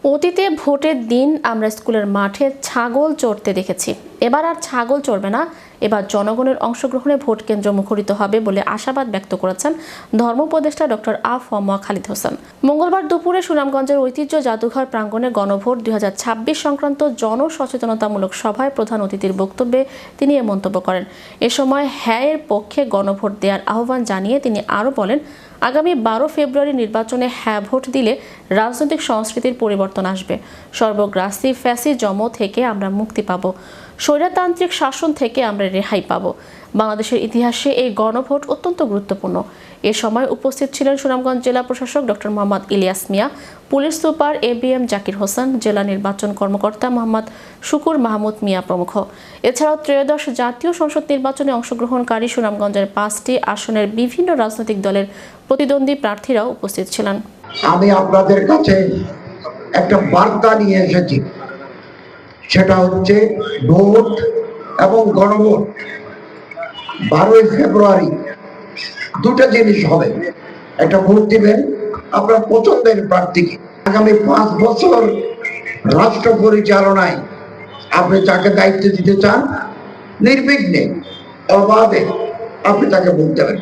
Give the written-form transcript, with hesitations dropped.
অতীতে ভোটের দিন আমরা স্কুলের মাঠে ছাগল চড়তে দেখেছি। এবার আর ছাগল চড়বে না, এবার জনগণের অংশগ্রহণে ভোট কেন্দ্র মুখরিত হবে বলে আশাবাদ ব্যক্ত করেছেন ধর্ম উপদেষ্টা ডক্টর আ.ফ.ম. খালিদ হোসেন। মঙ্গলবার দুপুরে সুনামগঞ্জের ঐতিহ্য জাদুঘর প্রাঙ্গণে গণভোট 2026 সংক্রান্ত জনসচেতনতামূলক সভায় প্রধান অতিথির বক্তব্যে তিনি এ মন্তব্য করেন। এ সময় হ্যাঁ-এর পক্ষে গণভোট দেওয়ার আহ্বান জানিয়ে তিনি আরও বলেন, আগামী 12 ফেব্রুয়ারি নির্বাচনে হ্যাঁ ভোট দিলে রাজনৈতিক সংস্কৃতির পরিবর্তন আসবে। সর্বগ্রাসী ফ্যাসিজম থেকে আমরা মুক্তি পাব, স্বৈরতান্ত্রিক শাসন থেকে আমরা রেহাই পাব। বাংলাদেশের ইতিহাসে এই গণভোট অত্যন্ত গুরুত্বপূর্ণ। এ সময় উপস্থিত ছিলেন সুনামগঞ্জ জেলা প্রশাসক doctor Mohammad Ilias Mia, police super A B M Zakir Hossain, জেলা নির্বাচন কর্মকর্তা মোহাম্মদ শুকুর মাহমুদ মিয়া প্রমুখ। এছাড়াও ত্রয়োদশ জাতীয় সংসদ নির্বাচনে অংশগ্রহণকারী সুনামগঞ্জের 5টি আসনের বিভিন্ন রাজনৈতিক দলের প্রতিদ্বন্দ্বী প্রার্থীরাও উপস্থিত ছিলেন। আমি আপনাদের কাছে একটা বার্তা নিয়ে এসেছি, সেটা হচ্ছে ভোট এবং গণভোট 12 ফেব্রুয়ারি দুটো জিনিস হবে। একটা ভোট দিবেন আপনার পছন্দের প্রার্থীকে। আগামী 5 বছর রাষ্ট্র পরিচালনায় আপনি যাকে দায়িত্ব দিতে চান, নির্বিঘ্নে অবাধে আপনি তাকে ভোট দেবেন।